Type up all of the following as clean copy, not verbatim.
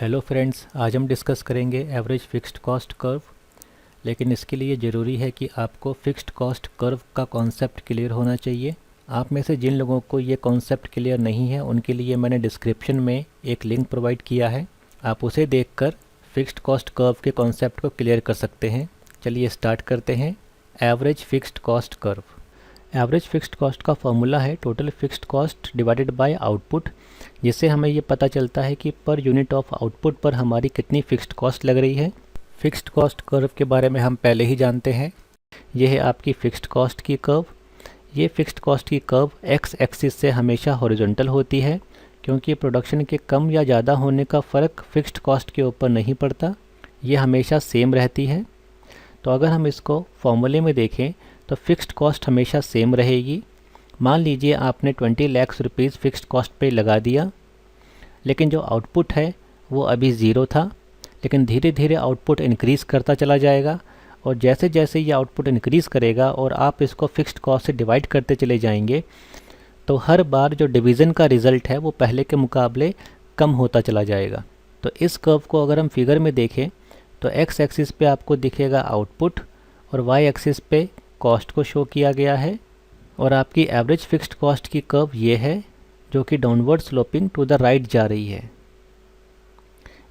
Hello friends, आज हम discuss करेंगे एवरेज फिक्स्ड कॉस्ट कर्व। लेकिन इसके लिए ज़रूरी है कि आपको फिक्स्ड कॉस्ट कर्व का कॉन्सेप्ट क्लियर होना चाहिए। आप में से जिन लोगों को ये कॉन्सेप्ट क्लियर नहीं है उनके लिए मैंने डिस्क्रिप्शन में एक लिंक प्रोवाइड किया है, आप उसे देखकर फिक्स्ड कॉस्ट कर्व के कॉन्सेप्ट को क्लियर कर सकते हैं। चलिए स्टार्ट करते हैं। Average fixed cost curve. Average fixed cost का फॉर्मूला है total fixed cost divided by output, जिससे हमें ये पता चलता है कि पर यूनिट ऑफ आउटपुट पर हमारी कितनी फिक्स्ड कॉस्ट लग रही है। फिक्स्ड कॉस्ट कर्व के बारे में हम पहले ही जानते हैं। यह है आपकी फिक्स्ड कॉस्ट की कर्व। ये फिक्स्ड कॉस्ट की कर्व एक्स एक्सिस से हमेशा हॉरिजॉन्टल होती है, क्योंकि प्रोडक्शन के कम या ज़्यादा होने का फ़र्क फिक्स्ड कॉस्ट के ऊपर नहीं पड़ता, ये हमेशा सेम रहती है। तो अगर हम इसको फॉर्मूले में देखें तो फिक्स्ड कॉस्ट हमेशा सेम रहेगी। मान लीजिए आपने 20 लाख रुपीज़ फिक्स्ड कॉस्ट पे लगा दिया, लेकिन जो आउटपुट है वो अभी ज़ीरो था, लेकिन धीरे धीरे आउटपुट इंक्रीज़ करता चला जाएगा। और जैसे जैसे ये आउटपुट इंक्रीज़ करेगा और आप इसको फिक्स्ड कॉस्ट से डिवाइड करते चले जाएंगे, तो हर बार जो डिवीज़न का रिज़ल्ट है वो पहले के मुकाबले कम होता चला जाएगा। तो इस कर्व को अगर हम फिगर में देखें तो एक्स एक्सिस पे आपको दिखेगा आउटपुट और वाई एक्सिस पे कॉस्ट को शो किया गया है। और आपकी एवरेज फिक्स्ड कॉस्ट की कर्व ये है, जो कि downward sloping to the right जा रही है।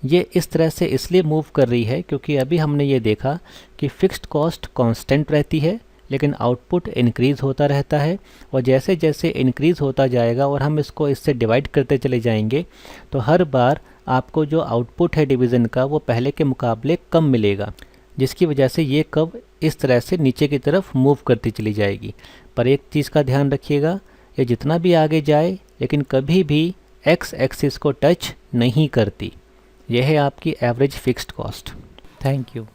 ये इस तरह से इसलिए मूव कर रही है क्योंकि अभी हमने ये देखा कि फिक्स्ड कॉस्ट कांस्टेंट रहती है, लेकिन आउटपुट इंक्रीज़ होता रहता है। और जैसे जैसे इंक्रीज़ होता जाएगा और हम इसको इससे डिवाइड करते चले जाएंगे, तो हर बार आपको जो आउटपुट है डिवीज़न का वो पहले के मुकाबले कम मिलेगा, जिसकी वजह से ये कर्व इस तरह से नीचे की तरफ मूव करती चली जाएगी। पर एक चीज़ का ध्यान रखिएगा, ये जितना भी आगे जाए लेकिन कभी भी एक्स एक्सिस को टच नहीं करती। यह है आपकी average fixed cost. Thank you.